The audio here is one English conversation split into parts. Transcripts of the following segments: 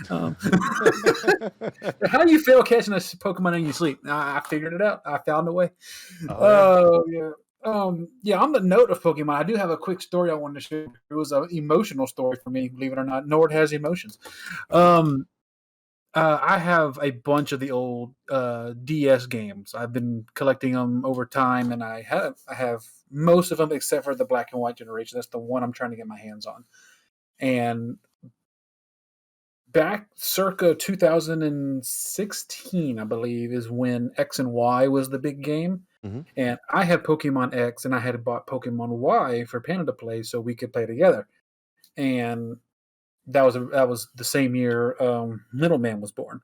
Um, how do you fail catching a Pokemon in your sleep? I figured it out. I found a way. Oh yeah. Oh yeah. Yeah, on the note of Pokemon, I do have a quick story I wanted to share. It was an emotional story for me, believe it or not. Nord has emotions. Okay. I have a bunch of the old DS games. I've been collecting them over time, and I have most of them except for the Black and White generation. That's the one I'm trying to get my hands on. And back circa 2016, I believe, is when X and Y was the big game. Mm-hmm. And I had Pokemon X, and I had bought Pokemon Y for Panda to play, so we could play together. And that was the same year Middleman was born.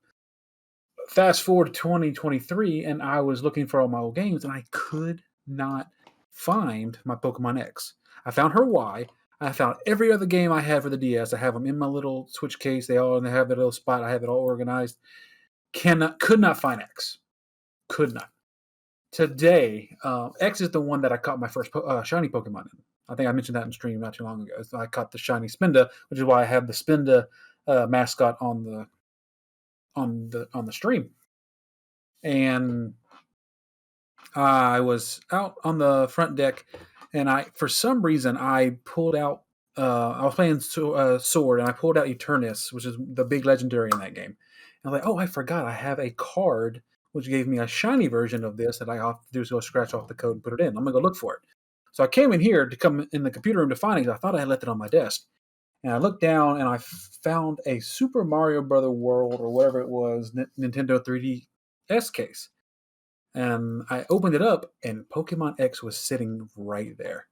Fast forward to 2023, and I was looking for all my old games, and I could not find my Pokemon X. I found her Y. I found every other game I had for the DS. I have them in my little Switch case. They have their little spot. I have it all organized. Could not find X. Could not. Today, X is the one that I caught my first shiny Pokemon in. I think I mentioned that in stream not too long ago. So I caught the shiny Spinda, which is why I have the Spinda mascot on the stream. And I was out on the front deck, and for some reason I pulled out. I was playing Sword, and I pulled out Eternus, which is the big legendary in that game. And I was like, oh, I forgot I have a card which gave me a shiny version of this that I have to do is go scratch off the code and put it in. I'm gonna go look for it. So I came in here to come in the computer room to find it because I thought I had left it on my desk. And I looked down and I found a Super Mario Brother World or whatever it was Nintendo 3DS case. And I opened it up, and Pokemon X was sitting right there.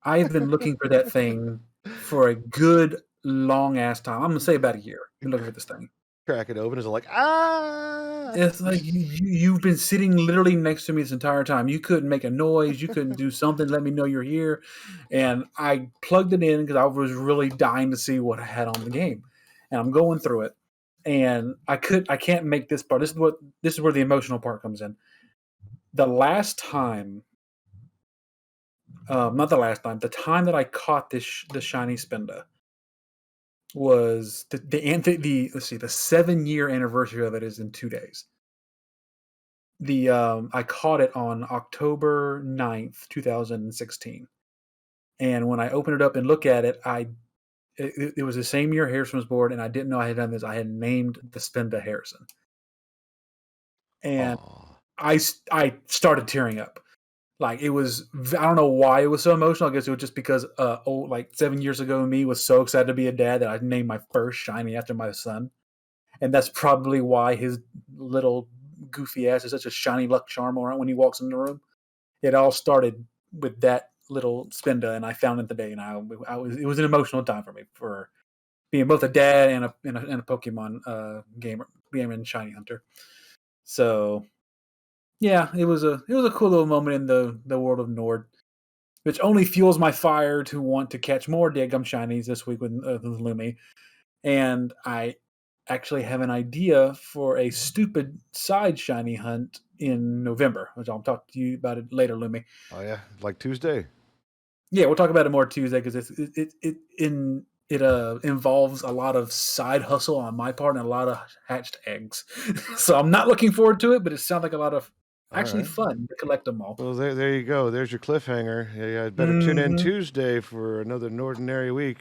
I've been looking for that thing for a good long ass time. I'm gonna say about a year. Been looking for this thing. Crack it open. It's like ah. It's like you've been sitting literally next to me this entire time. You couldn't make a noise. You couldn't do something. Let me know you're here. And I plugged it in because I was really dying to see what I had on the game. And I'm going through it, and I can't make this part. This is where the emotional part comes in. The last time, not the last time, the time that I caught the shiny Spinda was the let's see, the 7-year anniversary of it is in 2 days. I caught it on October 9th, 2016. And when I opened it up and look at it, it was the same year Harrison was born, and I didn't know I had done this. I had named the Spinda Harrison. And I started tearing up. Like it was, I don't know why it was so emotional. I guess it was just because, like 7 years ago, me was so excited to be a dad that I named my first shiny after my son, and that's probably why his little goofy ass is such a shiny luck charm around when he walks in the room. It all started with that little Spinda, and I found it today, and it was an emotional time for me for being both a dad and a Pokemon gamer and shiny hunter. So. Yeah, it was a cool little moment in the world of Nord, which only fuels my fire to want to catch more Diggum shinies this week with Lumi. And I actually have an idea for a stupid side shiny hunt in November, which I'll talk to you about it later, Lumi. Oh yeah, like Tuesday. Yeah, we'll talk about it more Tuesday because it involves a lot of side hustle on my part and a lot of hatched eggs. So I'm not looking forward to it, but it sounds like a lot of actually fun to collect them all. Well, there you go. There's your cliffhanger. Yeah, I'd better tune in Tuesday for another Nordinary week.